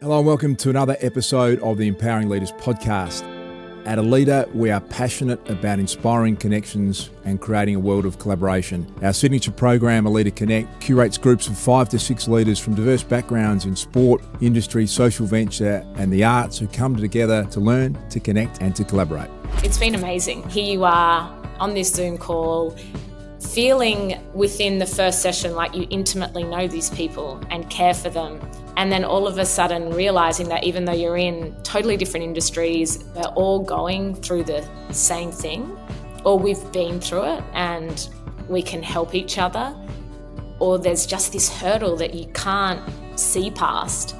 Hello and welcome to another episode of the Empowering Leaders podcast. At Aleda, we are passionate about inspiring connections and creating a world of collaboration. Our signature program, Aleda Connect, curates groups of 5 to 6 leaders from diverse backgrounds in sport, industry, social venture and the arts who come together to learn, to connect and to collaborate. It's been amazing. Here you are on this Zoom call, feeling within the first session like you intimately know these people and care for them. And then all of a sudden realizing that even though you're in totally different industries, we're all going through the same thing, or we've been through it and we can help each other, or there's just this hurdle that you can't see past.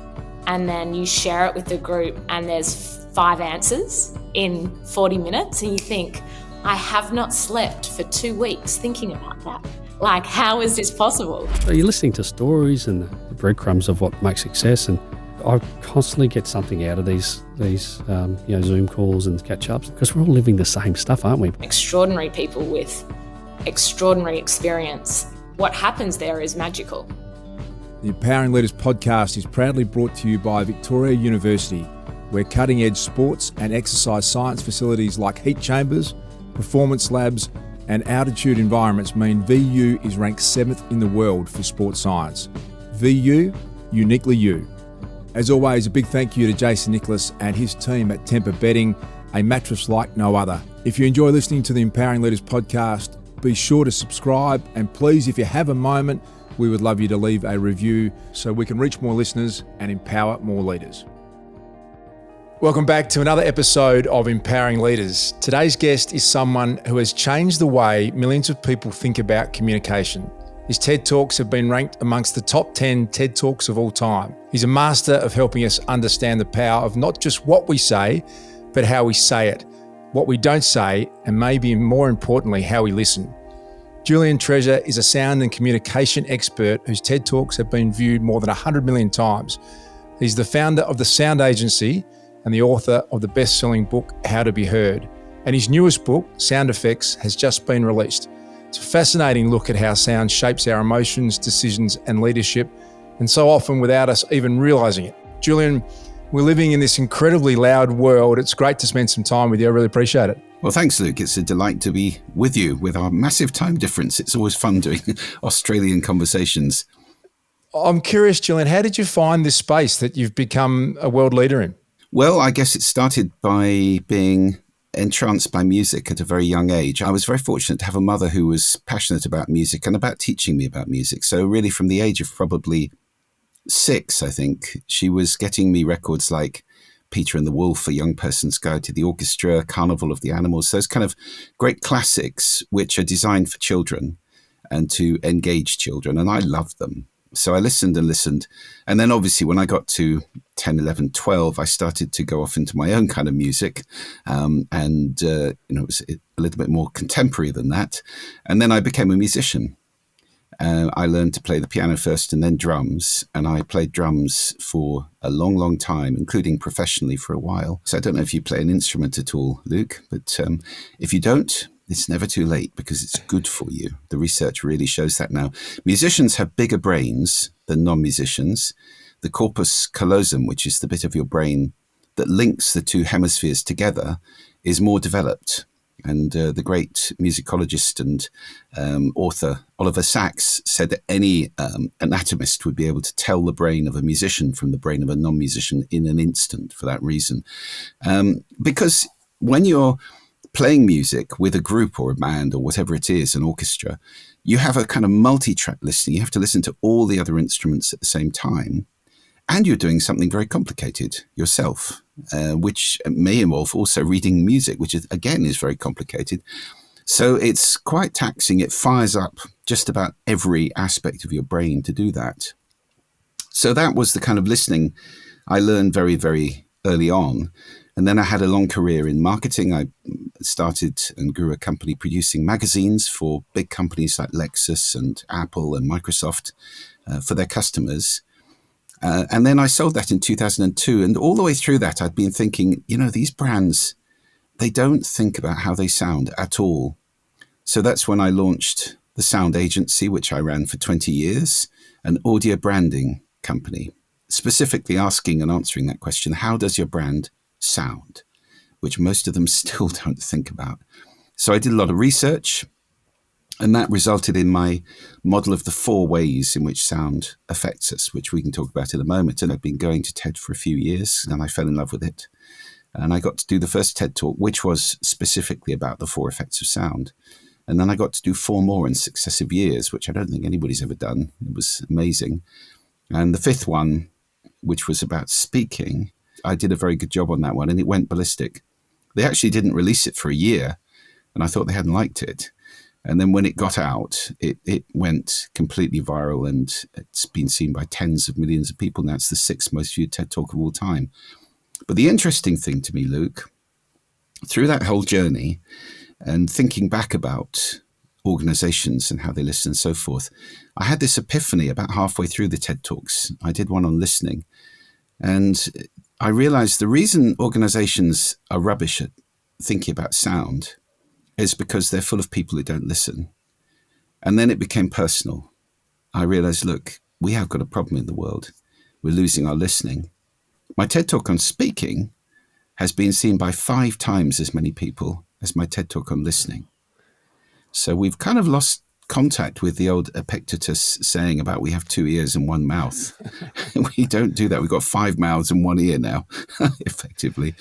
And then you share it with the group and there's 5 answers in 40 minutes and you think, I have not slept for 2 weeks thinking about that. Like, how is this possible? So you're listening to stories and the breadcrumbs of what makes success, and I constantly get something out of these Zoom calls and catch-ups because we're all living the same stuff, aren't we? Extraordinary people with extraordinary experience. What happens there is magical. The Empowering Leaders podcast is proudly brought to you by Victoria University, where cutting-edge sports and exercise science facilities like heat chambers, performance labs, and altitude environments mean VU is ranked 7th in the world for sports science. VU, uniquely you. As always, a big thank you to Jason Nicholas and his team at Temper Bedding, a mattress like no other. If you enjoy listening to the Empowering Leaders podcast, be sure to subscribe, and please, if you have a moment, we would love you to leave a review so we can reach more listeners and empower more leaders. Welcome back to another episode of Empowering Leaders. Today's guest is someone who has changed the way millions of people think about communication. His TED Talks have been ranked amongst the top 10 TED Talks of all time. He's a master of helping us understand the power of not just what we say, but how we say it, what we don't say, and maybe more importantly, how we listen. Julian Treasure is a sound and communication expert whose TED Talks have been viewed more than 100 million times. He's the founder of the Sound Agency and the author of the best-selling book, How to Be Heard. And his newest book, Sound Effects, has just been released. It's a fascinating look at how sound shapes our emotions, decisions, and leadership, and so often without us even realizing it. Julian, we're living in this incredibly loud world. It's great to spend some time with you. I really appreciate it. Well, thanks, Luke. It's a delight to be with you with our massive time difference. It's always fun doing Australian conversations. I'm curious, Julian, how did you find this space that you've become a world leader in? Well, I guess it started by being entranced by music at a very young age. I was very fortunate to have a mother who was passionate about music and about teaching me about music. So really from the age of probably 6, I think, she was getting me records like Peter and the Wolf, A Young Person's Guide to the Orchestra, Carnival of the Animals, those kind of great classics which are designed for children and to engage children. And I loved them. So I listened and listened. And then obviously when I got to 10, 11, 12, I started to go off into my own kind of music. It was a little bit more contemporary than that. And then I became a musician. I learned to play the piano first and then drums. And I played drums for a long, long time, including professionally for a while. So I don't know if you play an instrument at all, Luke, but if you don't, it's never too late because it's good for you. The research really shows that now. Musicians have bigger brains than non-musicians. The corpus callosum, which is the bit of your brain that links the 2 hemispheres together, is more developed. And the great musicologist and author Oliver Sacks said that any anatomist would be able to tell the brain of a musician from the brain of a non-musician in an instant for that reason. Because when you're playing music with a group or a band or whatever it is, an orchestra, you have a kind of multi-track listening. You have to listen to all the other instruments at the same time. And you're doing something very complicated yourself, which may involve also reading music, which is, again, is very complicated. So it's quite taxing. It fires up just about every aspect of your brain to do that. So that was the kind of listening I learned very, very early on. And then I had a long career in marketing. I started and grew a company producing magazines for big companies like Lexus and Apple and Microsoft for their customers. And then I sold that in 2002. And all the way through that, I'd been thinking, these brands, they don't think about how they sound at all. So that's when I launched the Sound Agency, which I ran for 20 years, an audio branding company. specifically asking and answering that question, how does your brand sound? Which most of them still don't think about. So I did a lot of research, and that resulted in my model of the 4 ways in which sound affects us, which we can talk about in a moment. And I've been going to TED for a few years, and I fell in love with it. And I got to do the first TED Talk, which was specifically about the 4 effects of sound. And then I got to do 4 more in successive years, which I don't think anybody's ever done. It was amazing. And the 5th one, which was about speaking, I did a very good job on that one, and it went ballistic. They actually didn't release it for a year, and I thought they hadn't liked it. And then when it got out, it went completely viral, and it's been seen by tens of millions of people now. It's the 6th most viewed TED Talk of all time. But the interesting thing to me, Luke, through that whole journey and thinking back about organizations and how they listen and so forth, I had this epiphany about halfway through the TED Talks. I did one on listening, and I realized the reason organizations are rubbish at thinking about sound is because they're full of people who don't listen. And then it became personal. I realized, look, we have got a problem in the world. We're losing our listening. My TED Talk on speaking has been seen by 5 times as many people as my TED Talk on listening. So we've kind of lost contact with the old Epictetus saying about we have 2 ears and 1 mouth. We don't do that. We've got 5 mouths and 1 ear now, effectively.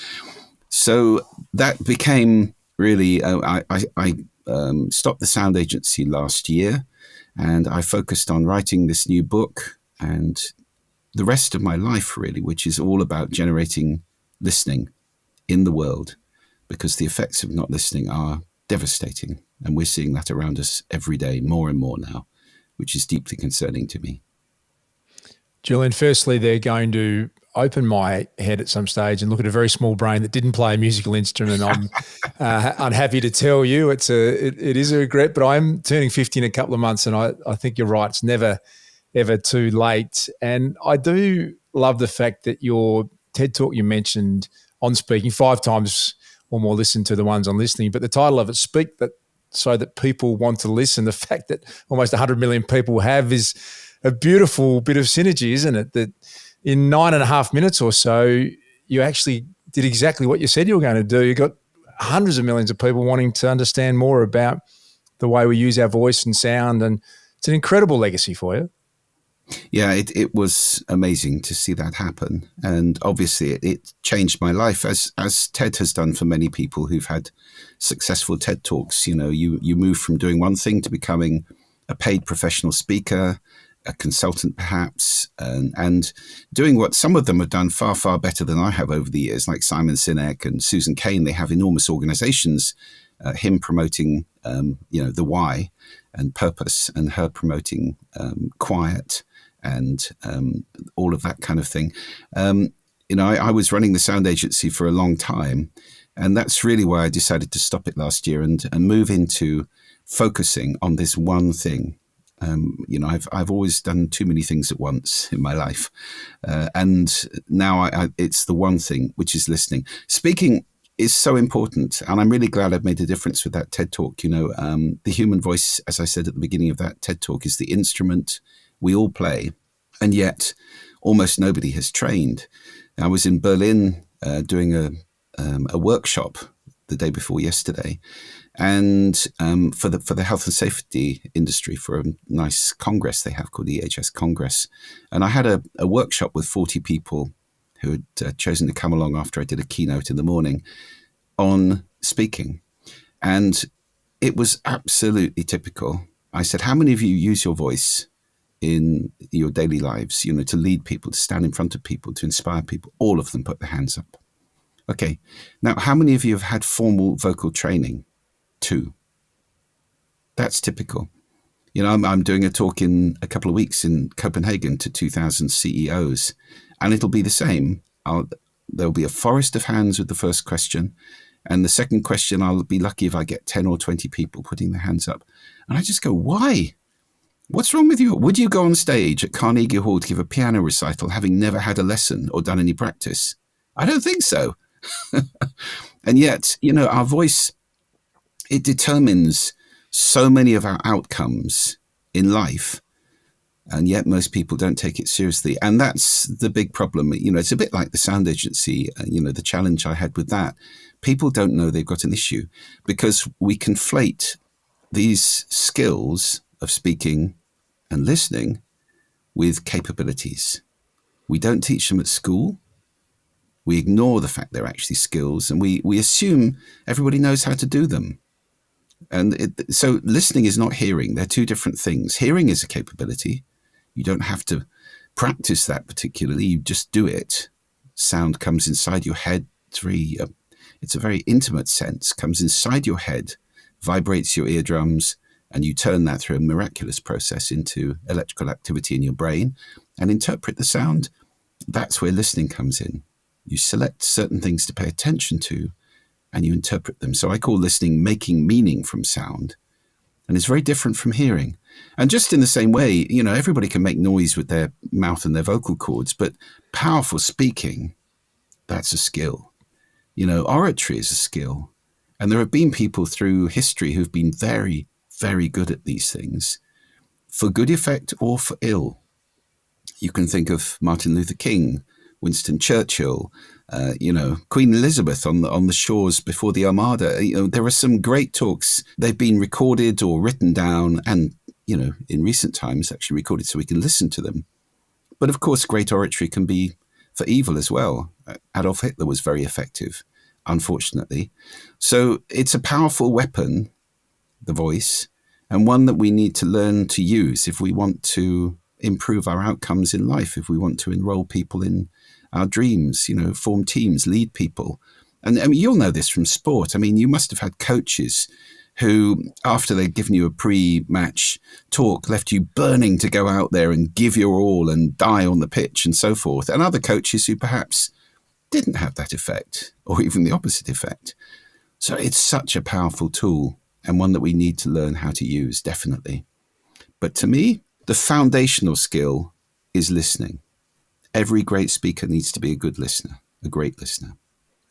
So that became really, I stopped the sound agency last year, and I focused on writing this new book and the rest of my life, really, which is all about generating listening in the world, because the effects of not listening are devastating. And we're seeing that around us every day, more and more now, which is deeply concerning to me. Julian, firstly, they're going to open my head at some stage and look at a very small brain that didn't play a musical instrument. I'm unhappy to tell you it is a regret, but I'm turning 50 in a couple of months, and I think you're right. It's never, ever too late. And I do love the fact that your TED Talk you mentioned on speaking 5 times or more listened to the ones on listening, but the title of it, Speak That So That People Want to Listen, the fact that almost 100 million people have is a beautiful bit of synergy, isn't it? That in 9.5 minutes or so, you actually did exactly what you said you were going to do. You got hundreds of millions of people wanting to understand more about the way we use our voice and sound, and it's an incredible legacy for you. Yeah, it was amazing to see that happen. And obviously it changed my life, as TED has done for many people who've had successful TED Talks. You know, you move from doing one thing to becoming a paid professional speaker, a consultant perhaps, and doing what some of them have done far, far better than I have over the years, like Simon Sinek and Susan Cain. They have enormous organizations, him promoting, the why and purpose, and her promoting quiet and all of that kind of thing. I was running the sound agency for a long time, and that's really why I decided to stop it last year and move into focusing on this one thing. I've always done too many things at once in my life, and now it's the one thing, which is listening. Speaking is so important, and I'm really glad I've made a difference with that TED Talk. The human voice, as I said at the beginning of that TED Talk, is the instrument we all play, and yet almost nobody has trained. I was in Berlin doing a workshop the day before yesterday, and for the health and safety industry, for a nice congress they have called the EHS Congress. And I had a workshop with 40 people who had chosen to come along after I did a keynote in the morning on speaking. And it was absolutely typical. I said, how many of you use your voice in your daily lives, to lead people, to stand in front of people, to inspire people? All of them put their hands up. Okay. Now, how many of you have had formal vocal training? 2. That's typical. I'm doing a talk in a couple of weeks in Copenhagen to 2,000 CEOs, and it'll be the same. There'll be a forest of hands with the first question, and the second question, I'll be lucky if I get 10 or 20 people putting their hands up. And I just go, why? What's wrong with you? Would you go on stage at Carnegie Hall to give a piano recital having never had a lesson or done any practice? I don't think so. And yet, our voice, it determines so many of our outcomes in life. And yet most people don't take it seriously. And that's the big problem. It's a bit like the sound agency, the challenge I had with that. People don't know they've got an issue because we conflate these skills of speaking and listening with capabilities. We don't teach them at school. We ignore the fact they're actually skills, and we assume everybody knows how to do them. And so listening is not hearing. They're two different things. Hearing is a capability. You don't have to practice that particularly. You just do it. Sound comes inside your head. It's a very intimate sense, comes inside your head, vibrates your eardrums, and you turn that through a miraculous process into electrical activity in your brain and interpret the sound. That's where listening comes in. You select certain things to pay attention to and you interpret them. So I call listening making meaning from sound. And it's very different from hearing. And just in the same way, everybody can make noise with their mouth and their vocal cords, but powerful speaking, that's a skill. Oratory is a skill. And there have been people through history who've been very, very good at these things, for good effect or for ill. You can think of Martin Luther King, Winston Churchill, Queen Elizabeth on the shores before the Armada. There are some great talks. They've been recorded or written down and, in recent times actually recorded so we can listen to them. But of course, great oratory can be for evil as well. Adolf Hitler was very effective, unfortunately. So it's a powerful weapon, the voice, and one that we need to learn to use if we want to improve our outcomes in life, if we want to enroll people in our dreams, form teams, lead people. And you'll know this from sport. You must have had coaches who, after they'd given you a pre-match talk, left you burning to go out there and give your all and die on the pitch and so forth. And other coaches who perhaps didn't have that effect or even the opposite effect. So it's such a powerful tool and one that we need to learn how to use, definitely. But to me, the foundational skill is listening. Every great speaker needs to be a good listener, a great listener.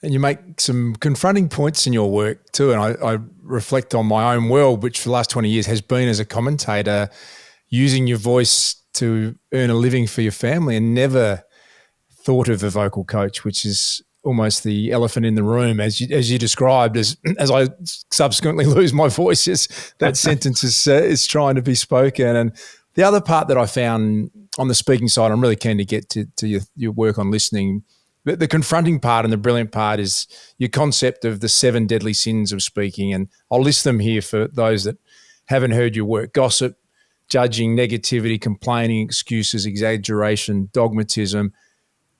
And you make some confronting points in your work too. And I reflect on my own world, which for the last 20 years has been as a commentator, using your voice to earn a living for your family, and never thought of a vocal coach, which is almost the elephant in the room, as you described, as I subsequently lose my voice, that sentence is trying to be spoken. And the other part that I found on the speaking side, I'm really keen to get to your work on listening. The confronting part and the brilliant part is your concept of the 7 deadly sins of speaking. And I'll list them here for those that haven't heard your work: gossip, judging, negativity, complaining, excuses, exaggeration, dogmatism.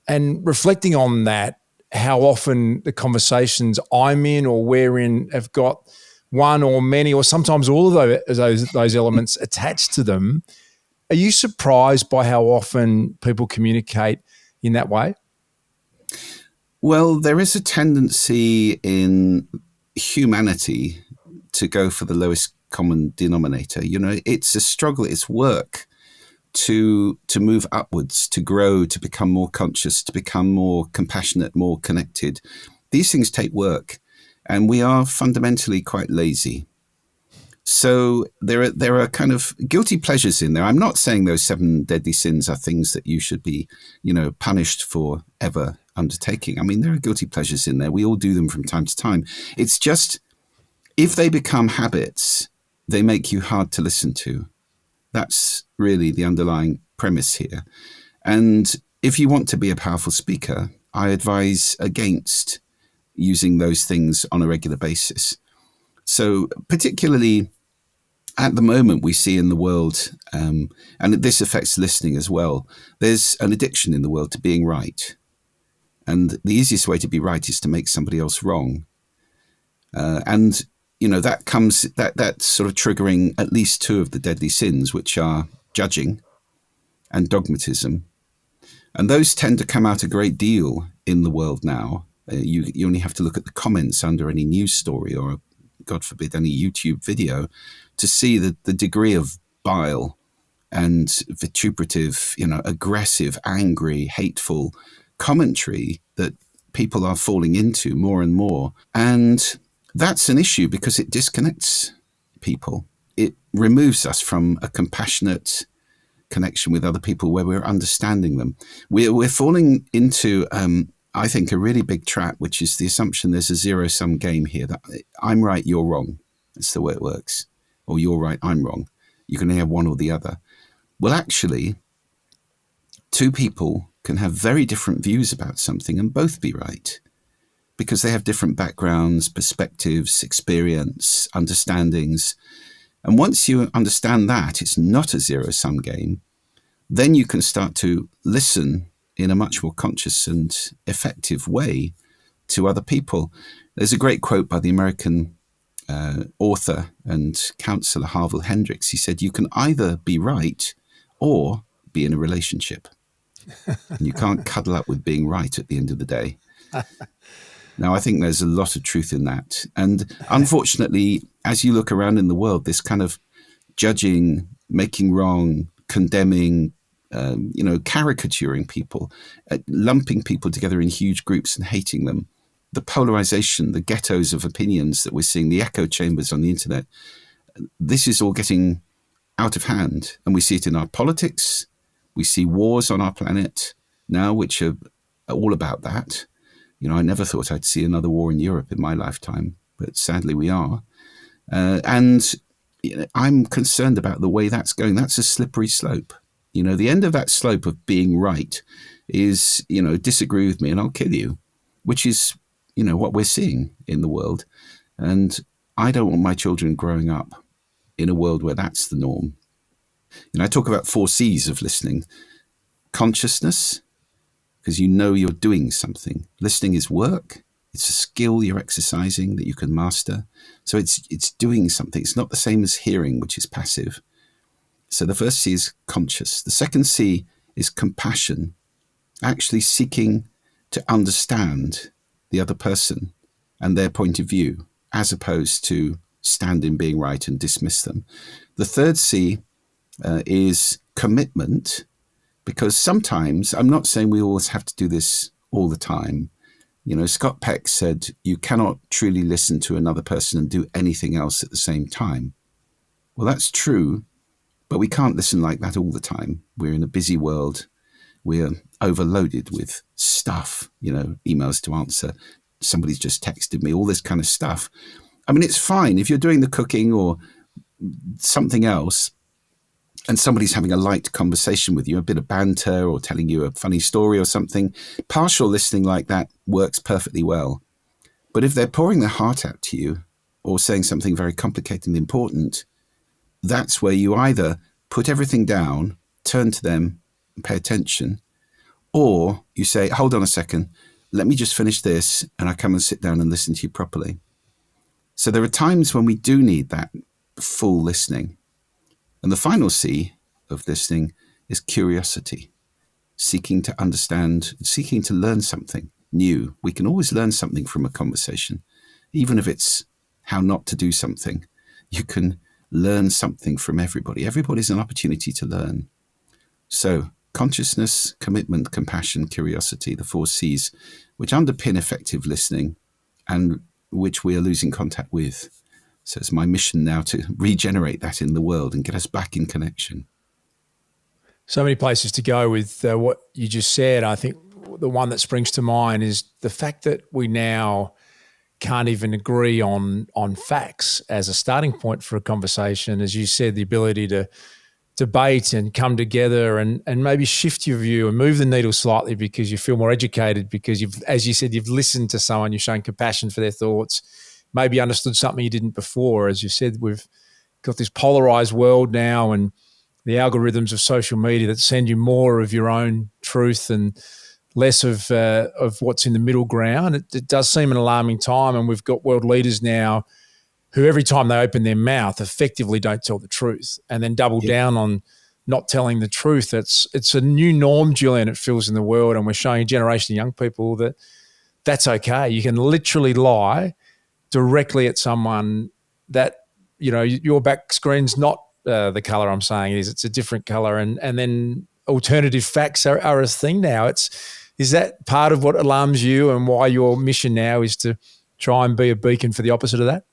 And reflecting on that, how often the conversations I'm in or we're in have got one or many or sometimes all of those elements attached to them. Are you surprised by how often people communicate in that way? Well, there is a tendency in humanity to go for the lowest common denominator. It's a struggle, it's work to move upwards, to grow, to become more conscious, to become more compassionate, more connected. These things take work, and we are fundamentally quite lazy. So there are kind of guilty pleasures in there. I'm not saying those 7 deadly sins are things that you should be, punished for ever undertaking. There are guilty pleasures in there. We all do them from time to time. It's just, if they become habits, they make you hard to listen to. That's really the underlying premise here. And if you want to be a powerful speaker, I advise against using those things on a regular basis. So particularly at the moment, we see in the world, and this affects listening as well, there's an addiction in the world to being right. And the easiest way to be right is to make somebody else wrong. And that's sort of triggering at least 2 of the deadly sins, which are judging and dogmatism. And those tend to come out a great deal in the world now. You only have to look at the comments under any news story or, God forbid, any YouTube video to see the degree of bile and vituperative, aggressive, angry, hateful commentary that people are falling into more and more. And that's an issue because it disconnects people. It removes us from a compassionate, connection with other people where we're understanding them. We're falling into, I think, a really big trap, which is the assumption there's a zero-sum game here, that I'm right, you're wrong. That's the way it works. Or you're right, I'm wrong. You can only have one or the other. Well, actually, two people can have very different views about something and both be right, because they have different backgrounds, perspectives, experience, understandings. And once you understand that it's not a zero-sum game, then you can start to listen in a much more conscious and effective way to other people. There's a great quote by the American author and counselor Harville Hendricks. He said, "You can either be right or be in a relationship. And you can't cuddle up with being right at the end of the day." Now, I think there's a lot of truth in that. And unfortunately, as you look around in the world, this kind of judging, making wrong, condemning, caricaturing people, lumping people together in huge groups and hating them, the polarization, the ghettos of opinions that we're seeing, the echo chambers on the internet, this is all getting out of hand. And we see it in our politics. We see wars on our planet now, which are all about that. I never thought I'd see another war in Europe in my lifetime, but sadly we are. And I'm concerned about the way that's going. That's a slippery slope. The end of that slope of being right is, disagree with me and I'll kill you, which is, what we're seeing in the world. And I don't want my children growing up in a world where that's the norm. I talk about 4 C's of listening. Consciousness, because you're doing something. Listening is work. It's a skill you're exercising that you can master. So it's doing something. It's not the same as hearing, which is passive. So the first C is conscious. The second C is compassion, actually seeking to understand the other person and their point of view, as opposed to stand in being right and dismiss them. The third C is commitment, because sometimes, I'm not saying we always have to do this all the time. Scott Peck said, you cannot truly listen to another person and do anything else at the same time. Well, that's true, but we can't listen like that all the time. We're in a busy world. We're overloaded with stuff, emails to answer. Somebody's just texted me, all this kind of stuff. I mean, it's fine if you're doing the cooking or something else, and somebody's having a light conversation with you, a bit of banter or telling you a funny story or something. Partial listening like that works perfectly well. But if they're pouring their heart out to you or saying something very complicated and important, that's where you either put everything down, turn to them, and pay attention, or you say, hold on a second, let me just finish this, and I come and sit down and listen to you properly. So there are times when we do need that full listening. And the final C of listening is curiosity, seeking to understand, seeking to learn something new. We can always learn something from a conversation, even if it's how not to do something. You can learn something from everybody. Everybody's an opportunity to learn. So consciousness, commitment, compassion, curiosity, the 4 C's, which underpin effective listening and which we are losing contact with. So it's my mission now to regenerate that in the world and get us back in connection. So many places to go with what you just said. I think the one that springs to mind is the fact that we now can't even agree on facts as a starting point for a conversation. As you said, the ability to debate and come together and maybe shift your view and move the needle slightly because you feel more educated, because you've, as you said, you've listened to someone, you've shown compassion for their thoughts, maybe understood something you didn't before. As you said, we've got this polarized world now and the algorithms of social media that send you more of your own truth and less of what's in the middle ground. It does seem an alarming time, and we've got world leaders now who every time they open their mouth effectively don't tell the truth and then double down on not telling the truth. It's a new norm, Julian, it feels, in the world, and we're showing a generation of young people that that's okay. You can literally lie directly at someone that, your back screen's not the colour I'm saying it is. It's a different colour, and then alternative facts are a thing now. Is that part of what alarms you and why your mission now is to try and be a beacon for the opposite of that?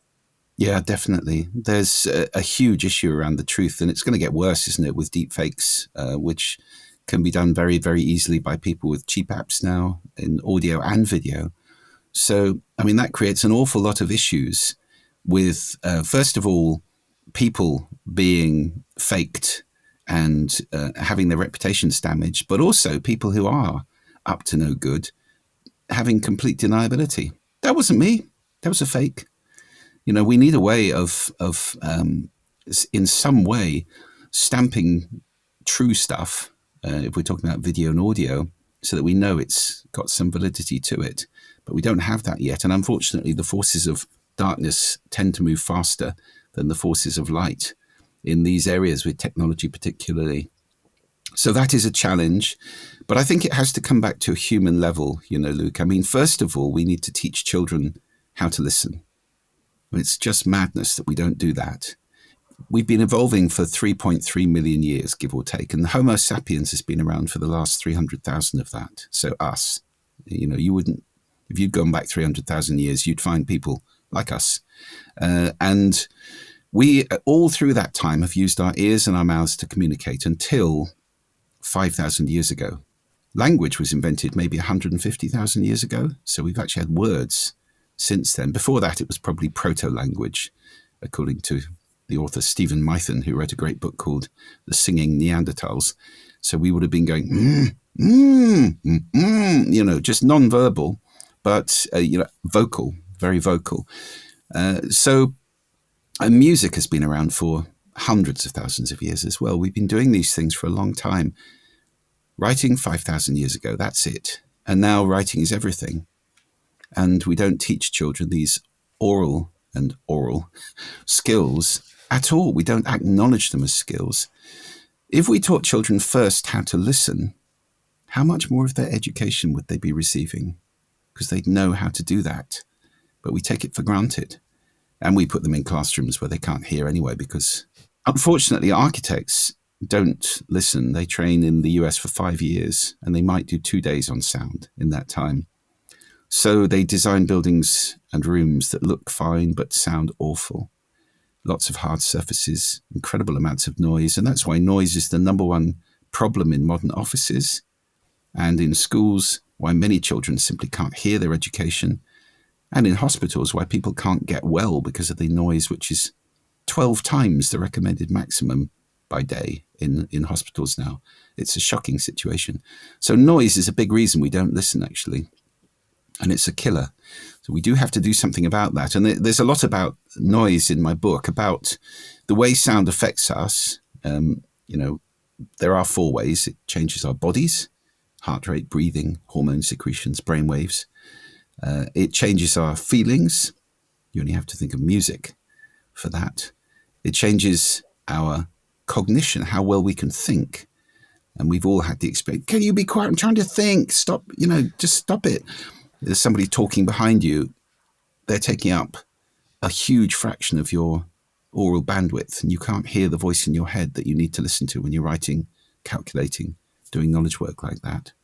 Yeah, definitely. There's a huge issue around the truth, and it's going to get worse, isn't it, with deepfakes, which can be done very, very easily by people with cheap apps now in audio and video. So, I mean, that creates an awful lot of issues with, first of all, people being faked and having their reputations damaged, but also people who are up to no good having complete deniability. That wasn't me. That was a fake. We need a way of in some way, stamping true stuff, if we're talking about video and audio, so that we know it's got some validity to it. But we don't have that yet. And unfortunately, the forces of darkness tend to move faster than the forces of light in these areas with technology particularly. So that is a challenge. But I think it has to come back to a human level, Luke. I mean, first of all, we need to teach children how to listen. It's just madness that we don't do that. We've been evolving for 3.3 million years, give or take, and Homo sapiens has been around for the last 300,000 of that. So us, you wouldn't, if you'd gone back 300,000 years, you'd find people like us. And we, all through that time, have used our ears and our mouths to communicate until 5,000 years ago. Language was invented maybe 150,000 years ago. So we've actually had words since then. Before that, it was probably proto-language, according to the author Stephen Mython, who wrote a great book called The Singing Neanderthals. So we would have been going, just non-verbal, but, vocal, very vocal. So music has been around for hundreds of thousands of years as well. We've been doing these things for a long time. Writing 5,000 years ago, that's it. And now writing is everything. And we don't teach children these oral skills at all. We don't acknowledge them as skills. If we taught children first how to listen, how much more of their education would they be receiving? Because they'd know how to do that. But we take it for granted. And we put them in classrooms where they can't hear anyway, because unfortunately architects don't listen. They train in the US for 5 years, and they might do 2 days on sound in that time. So they design buildings and rooms that look fine but sound awful. Lots of hard surfaces, incredible amounts of noise. And that's why noise is the number one problem in modern offices and in schools, why many children simply can't hear their education, and in hospitals, why people can't get well because of the noise, which is 12 times the recommended maximum by day in hospitals now. It's a shocking situation. So noise is a big reason we don't listen, actually. And it's a killer. So we do have to do something about that. And there's a lot about noise in my book, about the way sound affects us. There are 4 ways. It changes our bodies, heart rate, breathing, hormone secretions, brain waves. It changes our feelings. You only have to think of music for that. It changes our cognition, how well we can think. And we've all had the experience. Can you be quiet? I'm trying to think. Stop, just stop it. There's somebody talking behind you. They're taking up a huge fraction of your oral bandwidth, and you can't hear the voice in your head that you need to listen to when you're writing, calculating, doing knowledge work like that.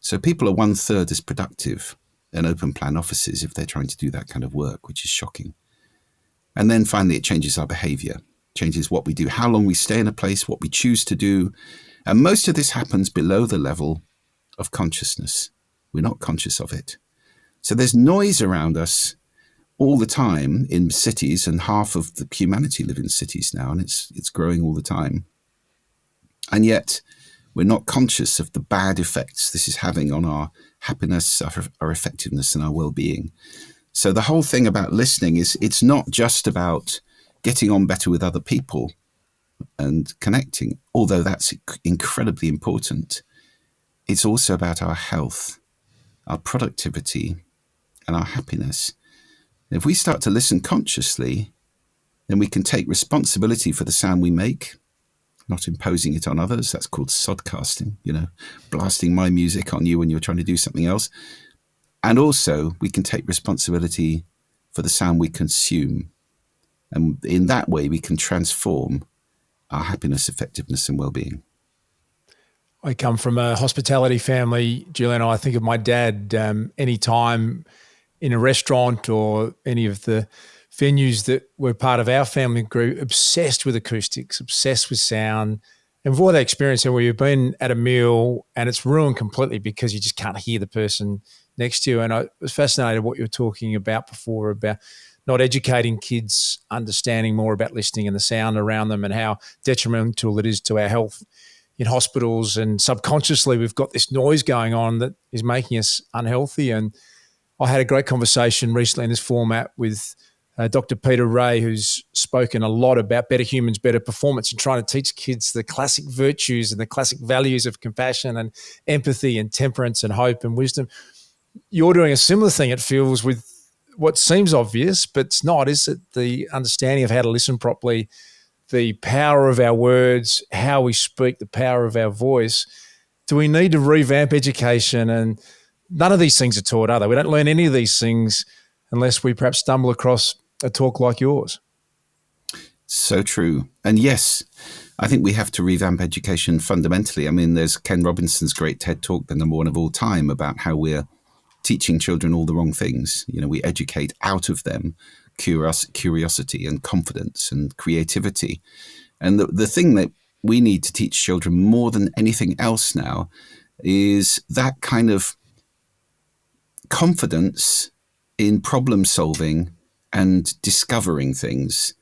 So people are 1/3 as productive in open plan offices if they're trying to do that kind of work, which is shocking. And then finally, it changes our behavior, changes what we do, how long we stay in a place, what we choose to do. And most of this happens below the level of consciousness. We're not conscious of it. So there's noise around us all the time in cities, and half of the humanity live in cities now, and it's growing all the time. And yet we're not conscious of the bad effects this is having on our happiness, our effectiveness, and our well-being. So the whole thing about listening is, it's not just about getting on better with other people and connecting, although that's incredibly important. It's also about our health, our productivity, and our happiness. And if we start to listen consciously, then we can take responsibility for the sound we make, not imposing it on others. That's called sodcasting, blasting my music on you when you're trying to do something else. And also we can take responsibility for the sound we consume. And in that way, we can transform our happiness, effectiveness, and well-being. I come from a hospitality family, Julian. I think of my dad, any time in a restaurant or any of the venues that were part of our family group, obsessed with acoustics, obsessed with sound. And for that experience where you've been at a meal and it's ruined completely because you just can't hear the person next to you. And I was fascinated what you were talking about before about not educating kids, understanding more about listening and the sound around them and how detrimental it is to our health in hospitals. And subconsciously, we've got this noise going on that is making us unhealthy. And I had a great conversation recently in this format with Dr. Peter Ray, who's spoken a lot about better humans, better performance, and trying to teach kids the classic virtues and the classic values of compassion and empathy and temperance and hope and wisdom. You're doing a similar thing, it feels, with what seems obvious, but it's not, is it? The understanding of how to listen properly, the power of our words, how we speak, the power of our voice. Do we need to revamp education? And none of these things are taught, are they? We don't learn any of these things unless we perhaps stumble across a talk like yours. So true. And yes, I think we have to revamp education fundamentally. I mean, there's Ken Robinson's great TED talk, the number one of all time, about how we're teaching children all the wrong things. You know, we educate out of them curiosity and confidence and creativity. And the thing that we need to teach children more than anything else now is that kind of confidence in problem solving and discovering things.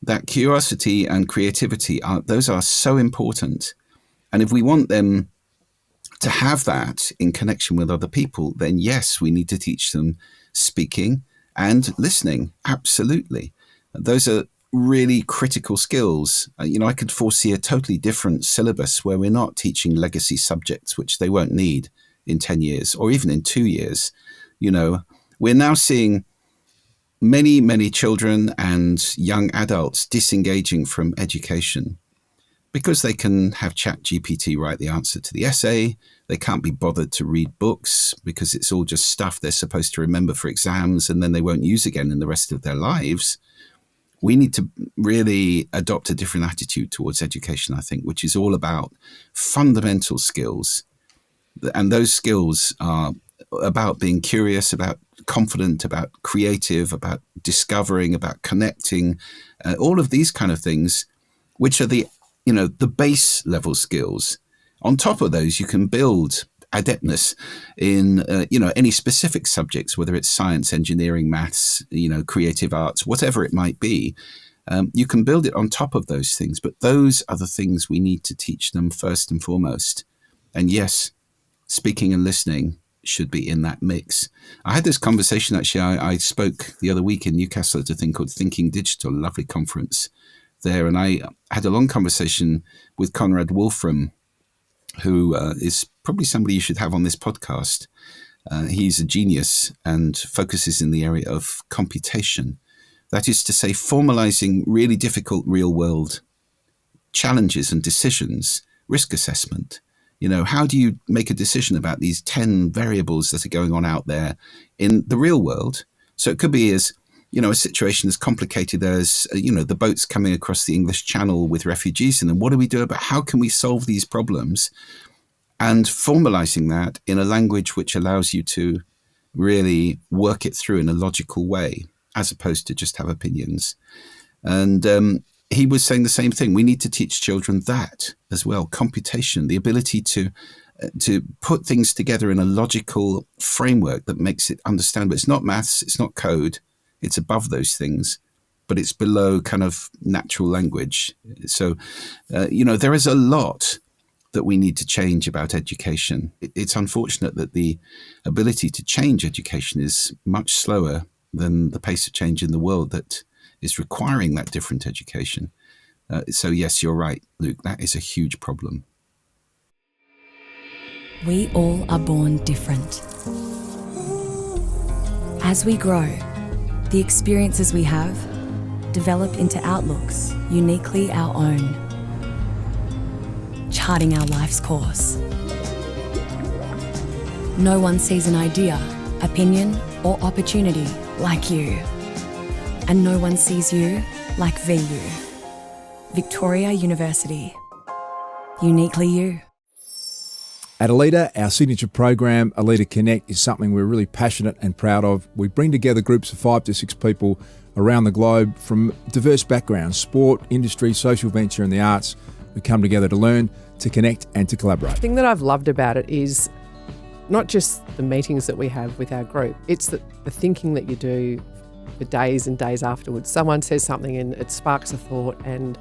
That curiosity and creativity those are so important. And if we want them to have that in connection with other people, then yes, we need to teach them speaking and listening. Absolutely. Those are really critical skills. I could foresee a totally different syllabus where we're not teaching legacy subjects, which they won't need in 10 years or even in 2 years. We're now seeing many, many children and young adults disengaging from education because they can have ChatGPT write the answer to the essay. They can't be bothered to read books because it's all just stuff they're supposed to remember for exams and then they won't use again in the rest of their lives. We need to really adopt a different attitude towards education, I think, which is all about fundamental skills. And those skills are about being curious, about confident, about creative, about discovering, about connecting, all of these kind of things, which are the base level skills. On top of those, you can build adeptness in, any specific subjects, whether it's science, engineering, maths, creative arts, whatever it might be. You can build it on top of those things, but those are the things we need to teach them first and foremost. And yes, speaking and listening should be in that mix. I had this conversation, actually, I spoke the other week in Newcastle at a thing called Thinking Digital, a lovely conference there. And I had a long conversation with Conrad Wolfram, who is probably somebody you should have on this podcast. He's a genius and focuses in the area of computation. That is to say, formalizing really difficult real world challenges and decisions, risk assessment. How do you make a decision about these 10 variables that are going on out there in the real world? So it could be as, a situation as complicated as, the boats coming across the English Channel with refugees in them. What do we do about how can we solve these problems? And formalizing that in a language which allows you to really work it through in a logical way, as opposed to just have opinions. And he was saying the same thing. We need to teach children that as well. Computation, the ability to put things together in a logical framework that makes it understandable. It's not maths, it's not code, it's above those things, but it's below kind of natural language. So, there is a lot that we need to change about education. It's unfortunate that the ability to change education is much slower than the pace of change in the world that is requiring that different education. So yes, you're right, Luke, that is a huge problem. We all are born different. As we grow, the experiences we have develop into outlooks uniquely our own, charting our life's course. No one sees an idea, opinion, or opportunity like you. And no one sees you like VU. Victoria University. Uniquely you. At Aleda, our signature program, Aleda Connect, is something we're really passionate and proud of. We bring together groups of 5 to 6 people around the globe from diverse backgrounds, sport, industry, social venture and the arts. We come together to learn, to connect and to collaborate. The thing that I've loved about it is not just the meetings that we have with our group, it's the thinking that you do for days and days afterwards. Someone says something and it sparks a thought, and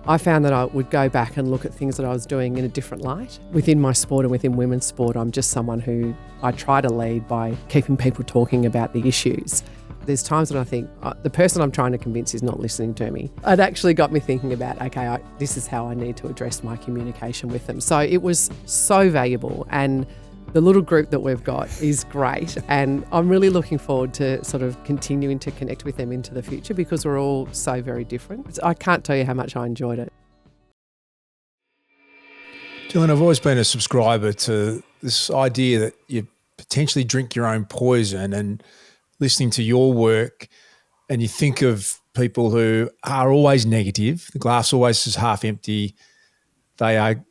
I found that I would go back and look at things that I was doing in a different light. Within my sport and within women's sport, I'm just someone who I try to lead by keeping people talking about the issues. There's times when I think the person I'm trying to convince is not listening to me. It actually got me thinking about, okay, this is how I need to address my communication with them. So it was so valuable, and the little group that we've got is great, and I'm really looking forward to sort of continuing to connect with them into the future because we're all so very different. I can't tell you how much I enjoyed it. Julian, I've always been a subscriber to this idea that you potentially drink your own poison, and listening to your work and you think of people who are always negative, the glass always is half empty, they are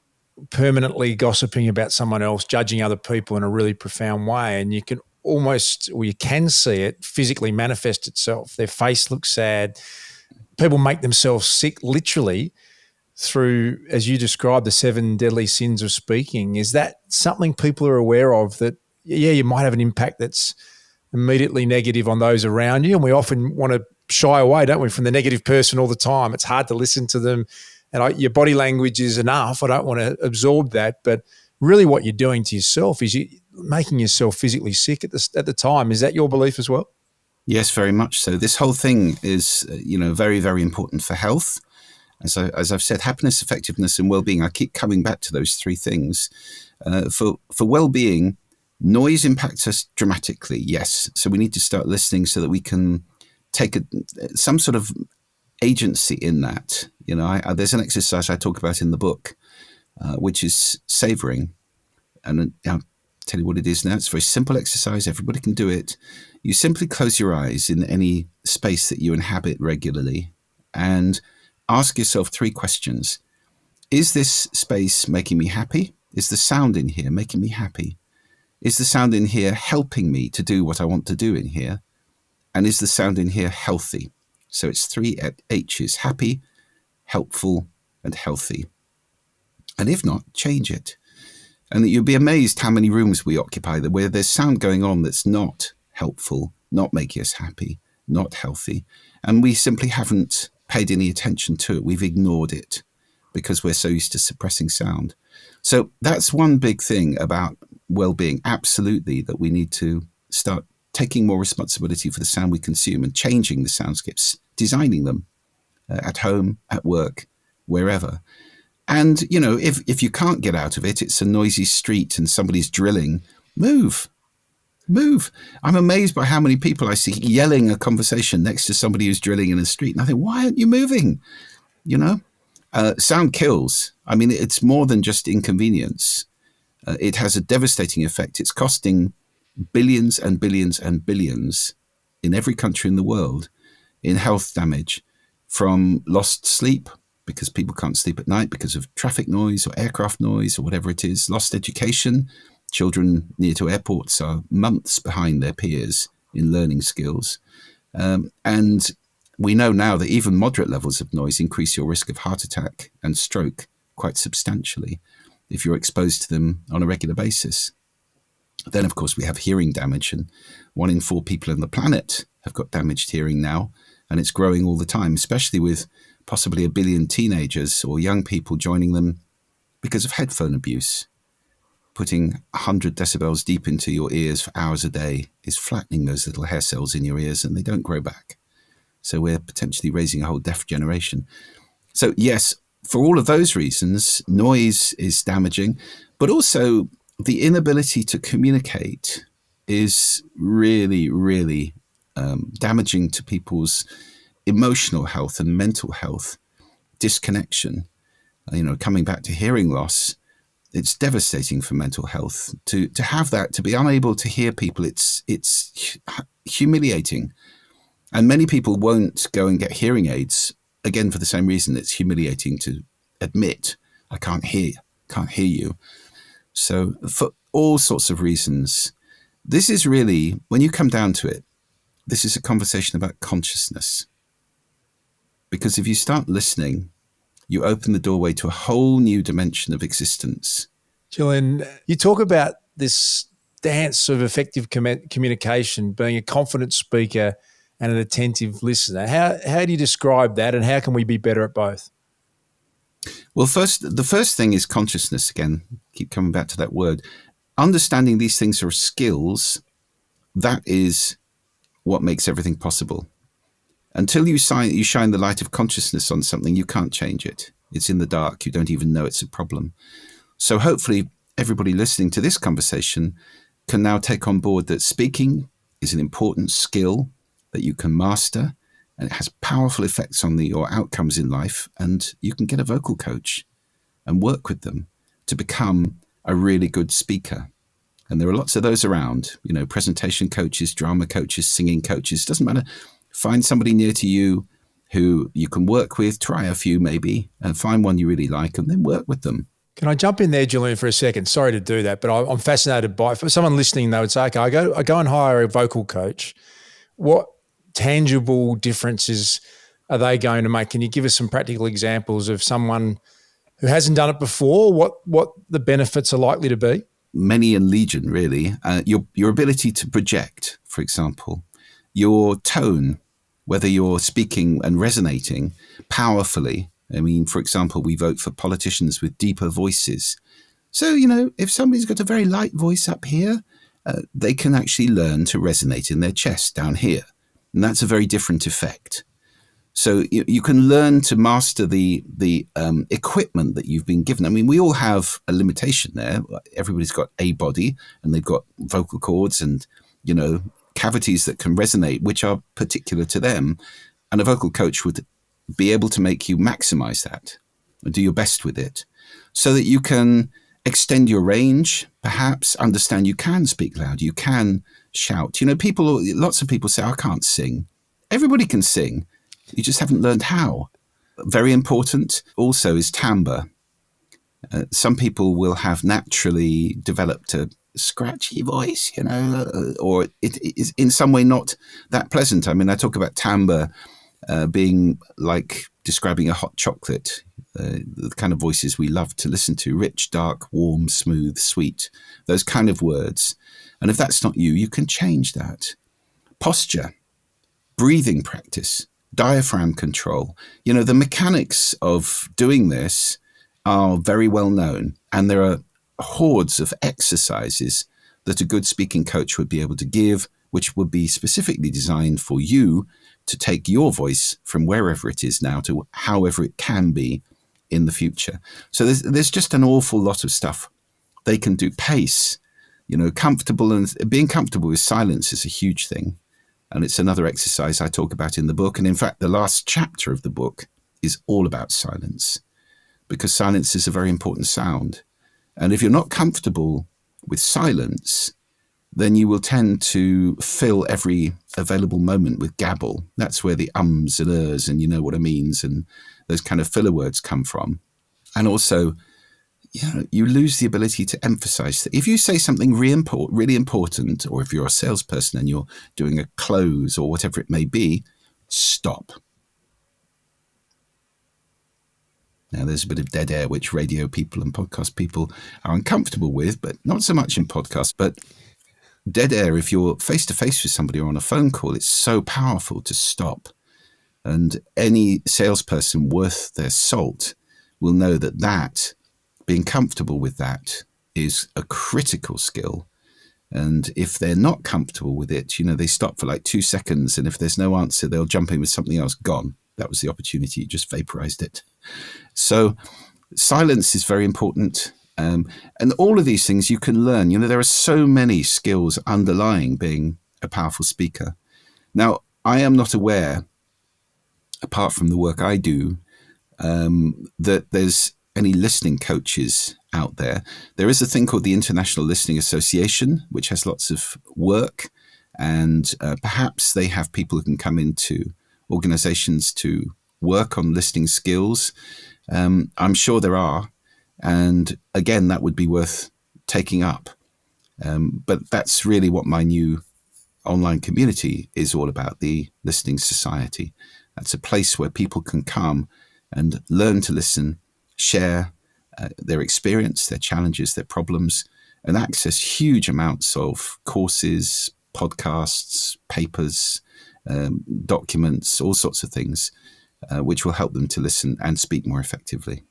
permanently gossiping about someone else, judging other people in a really profound way, and you can you can see it physically manifest itself. Their face looks sad. People make themselves sick literally through, as you described, the 7 deadly sins of speaking. Is that something people are aware of, that, yeah, you might have an impact that's immediately negative on those around you, and we often want to shy away, don't we, from the negative person all the time. It's hard to listen to them, and your body language is enough. I don't want to absorb that, but really what you're doing to yourself is you're making yourself physically sick at the time. Is that your belief as well? Yes, very much so. This whole thing is, very, very important for health. As I've said, happiness, effectiveness and well-being, I keep coming back to those 3 things. For well-being, noise impacts us dramatically, yes. So we need to start listening so that we can take some sort of agency in that. There's an exercise I talk about in the book, which is savoring. And I'll tell you what it is now. It's a very simple exercise. Everybody can do it. You simply close your eyes in any space that you inhabit regularly and ask yourself 3 questions. Is this space making me happy? Is the sound in here making me happy? Is the sound in here helping me to do what I want to do in here? And is the sound in here healthy? So it's 3 H's: happy, helpful, and healthy. And if not, change it. And you'll be amazed how many rooms we occupy where there's sound going on that's not helpful, not making us happy, not healthy. And we simply haven't paid any attention to it. We've ignored it because we're so used to suppressing sound. So that's one big thing about well-being, absolutely, that we need to start taking more responsibility for the sound we consume and changing the soundscapes, designing them at home, at work, wherever. And, if you can't get out of it, it's a noisy street and somebody's drilling, move. I'm amazed by how many people I see yelling a conversation next to somebody who's drilling in a street. And I think, why aren't you moving? Sound kills. I mean, it's more than just inconvenience. It has a devastating effect. It's costing billions and billions and billions in every country in the world in health damage, from lost sleep because people can't sleep at night because of traffic noise or aircraft noise or whatever it is, lost education. Children near to airports are months behind their peers in learning skills. And we know now that even moderate levels of noise increase your risk of heart attack and stroke quite substantially if you're exposed to them on a regular basis. Then, of course, we have hearing damage, and 1 in 4 people on the planet have got damaged hearing now, and it's growing all the time, especially with possibly 1 billion teenagers or young people joining them because of headphone abuse. Putting 100 decibels deep into your ears for hours a day is flattening those little hair cells in your ears, and they don't grow back. So we're potentially raising a whole deaf generation. So yes, for all of those reasons, noise is damaging, but also the inability to communicate is really, really damaging to people's emotional health and mental health, disconnection. Coming back to hearing loss, it's devastating for mental health. To have that, to be unable to hear people, it's humiliating. And many people won't go and get hearing aids, again, for the same reason. It's humiliating to admit, I can't hear you. So for all sorts of reasons, this is really, when you come down to it, this is a conversation about consciousness. Because if you start listening, you open the doorway to a whole new dimension of existence. Julian, you talk about this dance of effective communication, being a confident speaker and an attentive listener. How do you describe that, and how can we be better at both? Well, the first thing is consciousness. Again, keep coming back to that word. Understanding these things are skills. That is what makes everything possible. Until you shine the light of consciousness on something, you can't change it. It's in the dark. You don't even know it's a problem. So hopefully everybody listening to this conversation can now take on board that speaking is an important skill that you can master, and it has powerful effects on your outcomes in life. And you can get a vocal coach and work with them to become a really good speaker. And there are lots of those around, presentation coaches, drama coaches, singing coaches, doesn't matter. Find somebody near to you who you can work with, try a few maybe, and find one you really like, and then work with them. Can I jump in there, Julian, for a second? Sorry to do that, but I'm fascinated by it. For someone listening, they would say, okay, I go and hire a vocal coach. What tangible differences are they going to make? Can you give us some practical examples of someone who hasn't done it before, what the benefits are likely to be? Many and legion, really. Your ability to project, for example, your tone, whether you're speaking and resonating powerfully. I mean, for example, we vote for politicians with deeper voices. So, if somebody's got a very light voice up here, they can actually learn to resonate in their chest down here. And that's a very different effect. So you can learn to master the equipment that you've been given. I mean, we all have a limitation there. Everybody's got a body, and they've got vocal cords and, cavities that can resonate, which are particular to them. And a vocal coach would be able to make you maximize that and do your best with it so that you can extend your range, perhaps understand you can speak loud, you can shout. Lots of people say, I can't sing. Everybody can sing. You just haven't learned how. Very important also is timbre. Some people will have naturally developed a scratchy voice, or it is in some way not that pleasant. I mean, I talk about timbre being like describing a hot chocolate, the kind of voices we love to listen to, rich, dark, warm, smooth, sweet, those kind of words. And if that's not you, you can change that. Posture, breathing practice, diaphragm control. The mechanics of doing this are very well known, and there are hordes of exercises that a good speaking coach would be able to give, which would be specifically designed for you to take your voice from wherever it is now to however it can be in the future. So there's just an awful lot of stuff they can do. Pace, comfortable, and being comfortable with silence is a huge thing. And it's another exercise I talk about in the book. And in fact, the last chapter of the book is all about silence, because silence is a very important sound. And if you're not comfortable with silence, then you will tend to fill every available moment with gabble. That's where the ums and ers and you know what it means and those kind of filler words come from. And also, you lose the ability to emphasize. If you say something really important, or if you're a salesperson and you're doing a close or whatever it may be, stop. Now, there's a bit of dead air, which radio people and podcast people are uncomfortable with, but not so much in podcasts. But dead air, if you're face-to-face with somebody or on a phone call, it's so powerful to stop. And any salesperson worth their salt will know that being comfortable with that is a critical skill. And if they're not comfortable with it, they stop for like 2 seconds. And if there's no answer, they'll jump in with something else. Gone. That was the opportunity. You just vaporized it. So silence is very important. And all of these things you can learn. There are so many skills underlying being a powerful speaker. Now, I am not aware, apart from the work I do, that there's any listening coaches out there. There is a thing called the International Listening Association, which has lots of work. And perhaps they have people who can come into organizations to work on listening skills. I'm sure there are. And again, that would be worth taking up. But that's really what my new online community is all about, the Listening Society. That's a place where people can come and learn to listen, share their experience, their challenges, their problems, and access huge amounts of courses, podcasts, papers, documents, all sorts of things, which will help them to listen and speak more effectively.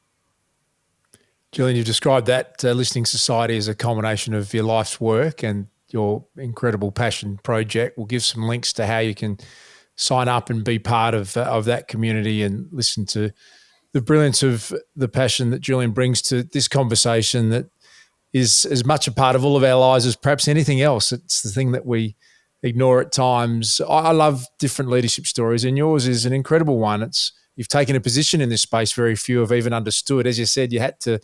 Julian, you've described that Listening Society as a culmination of your life's work and your incredible passion project. We'll give some links to how you can sign up and be part of that community and listen to the brilliance of the passion that Julian brings to this conversation that is as much a part of all of our lives as perhaps anything else. It's the thing that we ignore at times. I love different leadership stories, and yours is an incredible one. You've taken a position in this space very few have even understood. As you said, you had to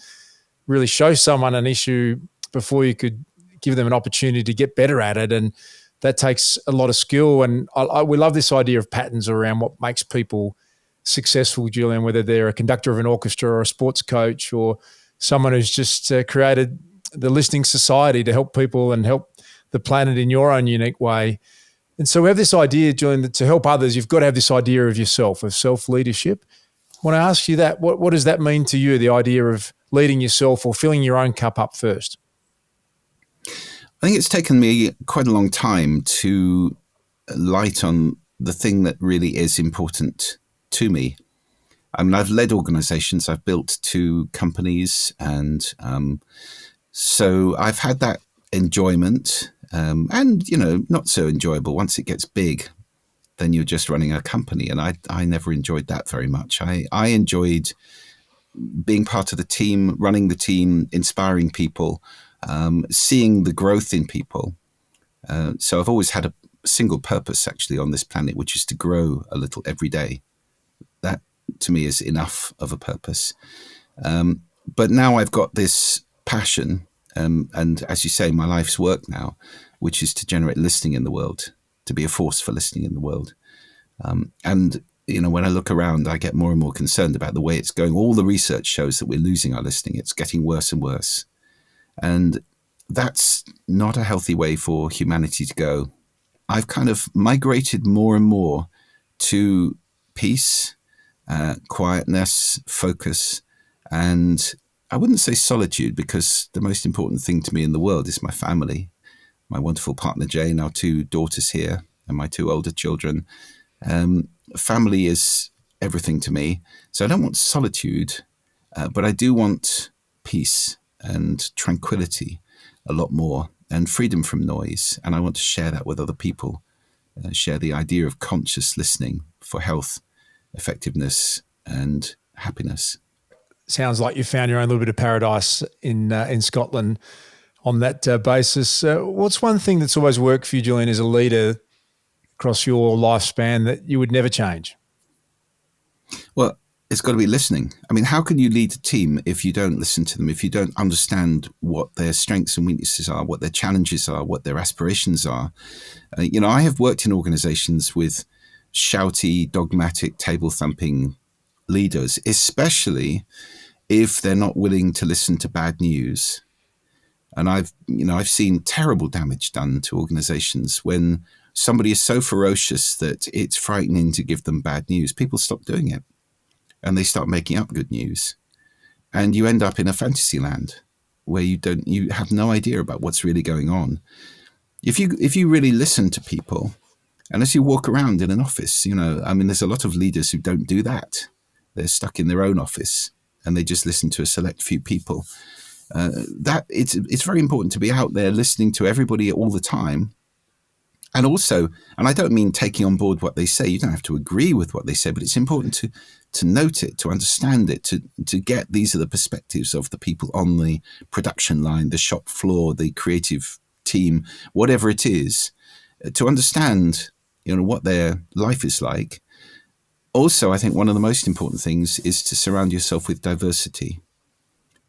really show someone an issue before you could give them an opportunity to get better at it, and that takes a lot of skill. And we love this idea of patterns around what makes people successful, Julian, whether they're a conductor of an orchestra or a sports coach or someone who's just created the Listening Society to help people and help the planet in your own unique way. And so we have this idea, Julian, that to help others, you've got to have this idea of yourself, of self-leadership. I want to ask you that. What does that mean to you, the idea of leading yourself or filling your own cup up first? I think it's taken me quite a long time to light on the thing that really is important to me. I mean, I've led organizations, I've built 2 companies, and so I've had that enjoyment and, not so enjoyable. Once it gets big, then you're just running a company, and I never enjoyed that very much. I enjoyed being part of the team, running the team, inspiring people, seeing the growth in people. So I've always had a single purpose actually on this planet, which is to grow a little every day. That to me is enough of a purpose. But now I've got this passion, and as you say, my life's work now, which is to generate listening in the world, to be a force for listening in the world. And when I look around, I get more and more concerned about the way it's going. All the research shows that we're losing our listening. It's getting worse and worse. And that's not a healthy way for humanity to go. I've kind of migrated more and more to peace, quietness, focus, and I wouldn't say solitude, because the most important thing to me in the world is my family, my wonderful partner Jane, our 2 daughters here, and my 2 older children. Family is everything to me. So I don't want solitude, but I do want peace and tranquility a lot more, and freedom from noise. And I want to share that with other people, share the idea of conscious listening for health, effectiveness, and happiness. Sounds like you found your own little bit of paradise in Scotland on that basis. What's one thing that's always worked for you, Julian, as a leader across your lifespan that you would never change? Well, it's got to be listening. I mean, how can you lead a team if you don't listen to them, if you don't understand what their strengths and weaknesses are, what their challenges are, what their aspirations are? I have worked in organizations with shouty, dogmatic, table-thumping leaders, especially if they're not willing to listen to bad news. And I've seen terrible damage done to organizations when somebody is so ferocious that it's frightening to give them bad news. People stop doing it, and they start making up good news. And you end up in a fantasy land where you have no idea about what's really going on. If you really listen to people, and as you walk around in an office, there's a lot of leaders who don't do that. They're stuck in their own office and they just listen to a select few people. That it's very important to be out there listening to everybody all the time. And also, and I don't mean taking on board what they say, you don't have to agree with what they say, but it's important to note it, to understand it, to get these are the perspectives of the people on the production line, the shop floor, the creative team, whatever it is, to understand, what their life is like. Also, I think one of the most important things is to surround yourself with diversity.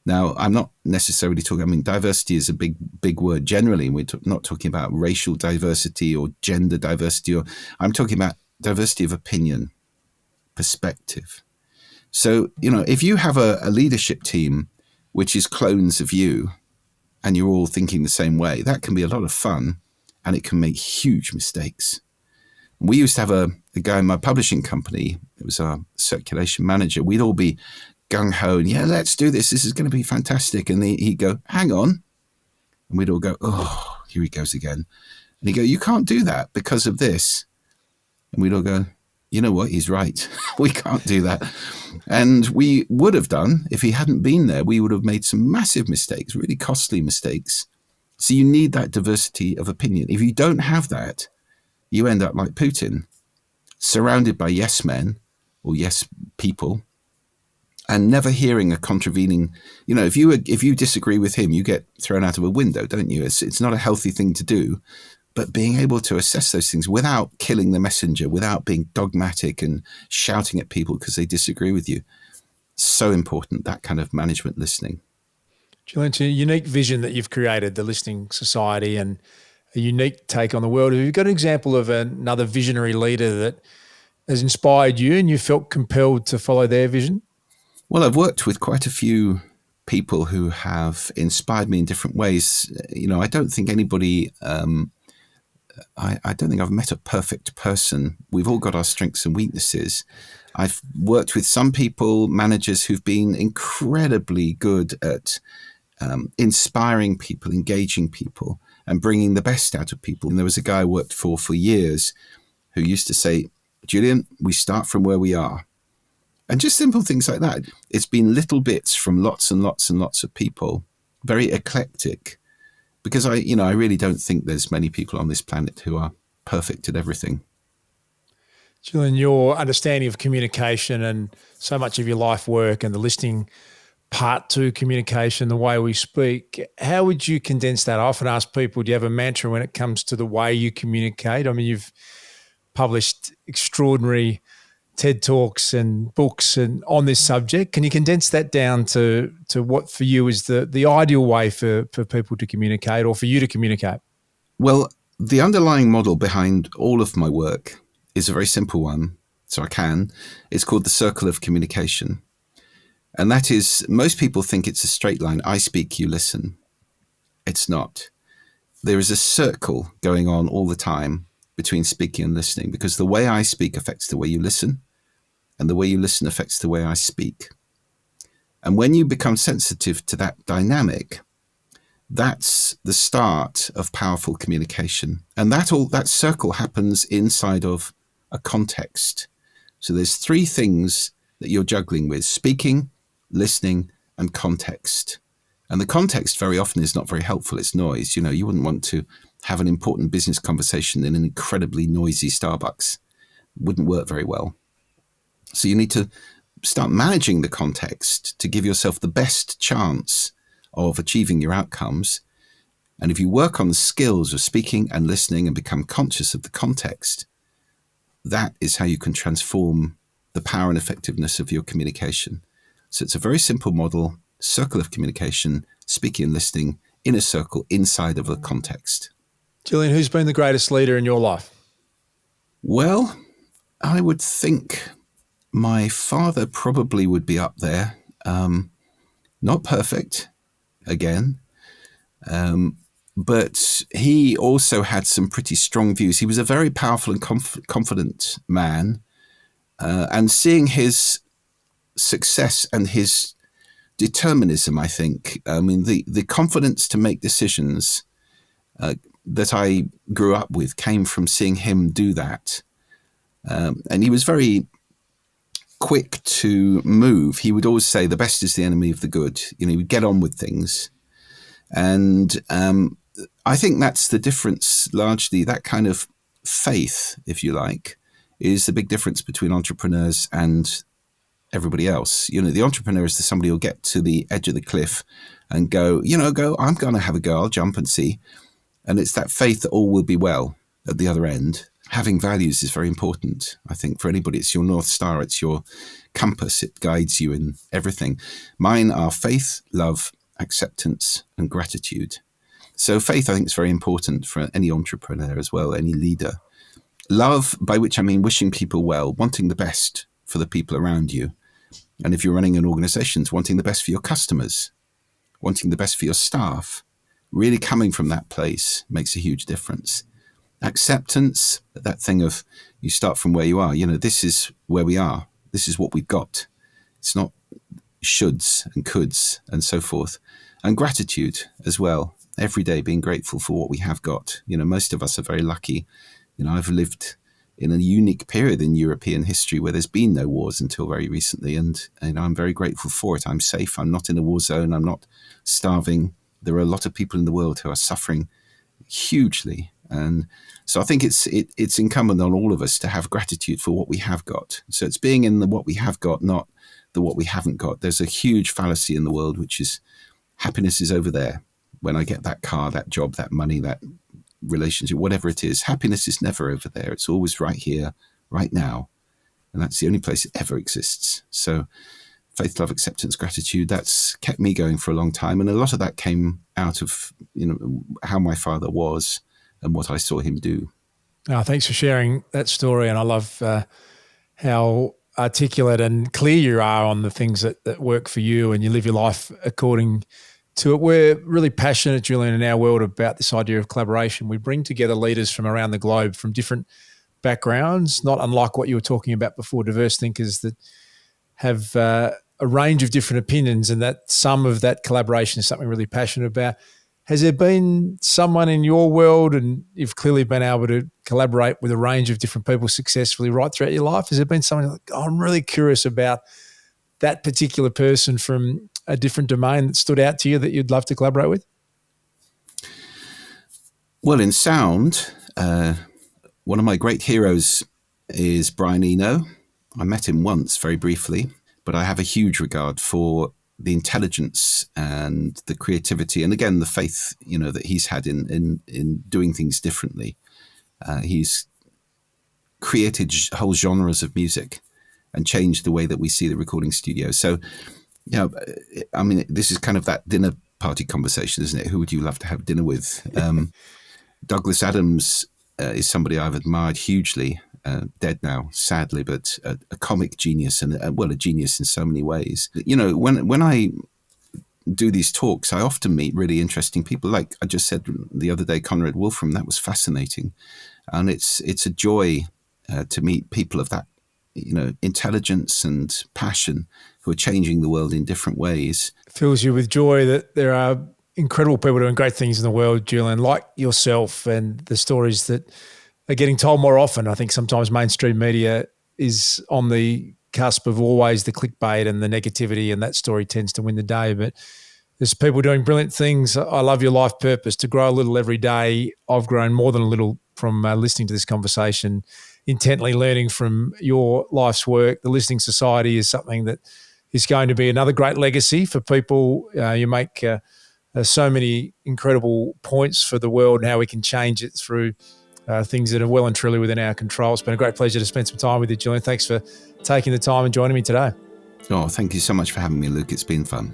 Now, I'm not necessarily talking, diversity is a big word. Generally, we're not talking about racial diversity or gender diversity. I'm talking about diversity of opinion, perspective. So, if you have a leadership team which is clones of you, and you're all thinking the same way, that can be a lot of fun, and it can make huge mistakes. We used to have a guy in my publishing company. It was our circulation manager. We'd all be gung-ho and, yeah, let's do this. This is going to be fantastic. And he'd go, hang on. And we'd all go, oh, here he goes again. And he'd go, you can't do that because of this. And we'd all go, you know what? He's right. We can't do that. And we would have done, if he hadn't been there, we would have made some massive mistakes, really costly mistakes. So you need that diversity of opinion. If you don't have that, you end up like Putin, surrounded by yes men or yes people, and never hearing a contravening. You know, if you disagree with him, you get thrown out of a window, don't you? It's not a healthy thing to do. But being able to assess those things without killing the messenger, without being dogmatic and shouting at people because they disagree with you, so important, that kind of management listening. Julian, it's a unique vision that you've created, the Listening Society, and a unique take on the world. Have you got an example of another visionary leader that has inspired you and you felt compelled to follow their vision? Well, I've worked with quite a few people who have inspired me in different ways. You know, I don't think anybody, I don't think I've met a perfect person. We've all got our strengths and weaknesses. I've worked with some people, managers who've been incredibly good at inspiring people, engaging people, and bringing the best out of people. And there was a guy I worked for years who used to say, Julian, we start from where we are. And just simple things like that. It's been little bits from lots and lots and lots of people, very eclectic, because I really don't think there's many people on this planet who are perfect at everything. Julian, your understanding of communication and so much of your life work and the listening part to communication, the way we speak, how would you condense that? I often ask people, do you have a mantra when it comes to the way you communicate? I mean, you've published extraordinary TED Talks and books and on this subject. Can you condense that down to what for you is the ideal way for people to communicate or for you to communicate? Well, the underlying model behind all of my work is a very simple one, it's called the circle of communication. And that is, most people think it's a straight line. I speak, you listen. It's not. There is a circle going on all the time between speaking and listening, because the way I speak affects the way you listen, and the way you listen affects the way I speak. And when you become sensitive to that dynamic, that's the start of powerful communication. And that circle happens inside of a context. So there's three things that you're juggling with: speaking, listening, and context. And the context very often is not very helpful. It's noise. You know, you wouldn't want to have an important business conversation in an incredibly noisy Starbucks. Wouldn't work very well. So you need to start managing the context to give yourself the best chance of achieving your outcomes. And if you work on the skills of speaking and listening and become conscious of the context, that is how you can transform the power and effectiveness of your communication. So it's a very simple model, circle of communication, speaking and listening in a circle inside of a context. Julian, who's been the greatest leader in your life? Well, I would think my father probably would be up there. Not perfect, again, but he also had some pretty strong views. He was a very powerful and confident man, and seeing his success and his determinism, I think, I mean, the confidence to make decisions that I grew up with came from seeing him do that. And he was very quick to move. He would always say the best is the enemy of the good. You know, he would get on with things. And I think that's the difference largely. That kind of faith, if you like, is the big difference between entrepreneurs and everybody else. You know, the entrepreneur is somebody who'll get to the edge of the cliff and go, I'm going to have a go. I'll jump and see. And it's that faith that all will be well at the other end. Having values is very important. I think for anybody, it's your North Star. It's your compass. It guides you in everything. Mine are faith, love, acceptance, and gratitude. So faith, I think, is very important for any entrepreneur as well, any leader. Love, by which I mean wishing people well, wanting the best for the people around you. And if you're running an organization, it's wanting the best for your customers, wanting the best for your staff, really coming from that place makes a huge difference. Acceptance, that thing of you start from where you are. This is where we are. This is what we've got. It's not shoulds and coulds and so forth. And gratitude as well. Every day being grateful for what we have got. Most of us are very lucky. I've lived in a unique period in European history where there's been no wars until very recently. And I'm very grateful for it. I'm safe. I'm not in a war zone. I'm not starving. There are a lot of people in the world who are suffering hugely. And so I think it's incumbent on all of us to have gratitude for what we have got. So it's being in the what we have got, not the what we haven't got. There's a huge fallacy in the world, which is happiness is over there. When I get that car, that job, that money, that relationship, whatever it is, happiness is never over there. It's always right here, right now. And that's the only place it ever exists. So faith, love, acceptance, gratitude, that's kept me going for a long time. And a lot of that came out of, how my father was and what I saw him do. Oh, thanks for sharing that story. And I love how articulate and clear you are on the things that work for you, and you live your life according to it. We're really passionate, Julian, in our world about this idea of collaboration. We bring together leaders from around the globe from different backgrounds, not unlike what you were talking about before, diverse thinkers that have a range of different opinions, and that some of that collaboration is something we're really passionate about. Has there been someone in your world, and you've clearly been able to collaborate with a range of different people successfully right throughout your life? Has there been someone like, I'm really curious about that particular person from a different domain that stood out to you that you'd love to collaborate with? Well, in sound, one of my great heroes is Brian Eno. I met him once very briefly, but I have a huge regard for the intelligence and the creativity, and again, the faith, that he's had in doing things differently. He's created whole genres of music and changed the way that we see the recording studio. So, this is kind of that dinner party conversation, isn't it? Who would you love to have dinner with? Douglas Adams is somebody I've admired hugely. Dead now, sadly, but a comic genius and a genius in so many ways. When I do these talks, I often meet really interesting people. Like I just said the other day, Conrad Wolfram, that was fascinating. And it's a joy to meet people of that, intelligence and passion who are changing the world in different ways. It fills you with joy that there are incredible people doing great things in the world, Julian, like yourself, and the stories that are getting told more often. I think sometimes mainstream media is on the cusp of always the clickbait and the negativity, and that story tends to win the day. But there's people doing brilliant things. I love your life purpose, to grow a little every day. I've grown more than a little from listening to this conversation, intently learning from your life's work. The Listening Society is something that is going to be another great legacy for people. You make so many incredible points for the world and how we can change it through things that are well and truly within our control. It's been a great pleasure to spend some time with you, Julian. Thanks for taking the time and joining me today. Oh, thank you so much for having me, Luke. It's been fun.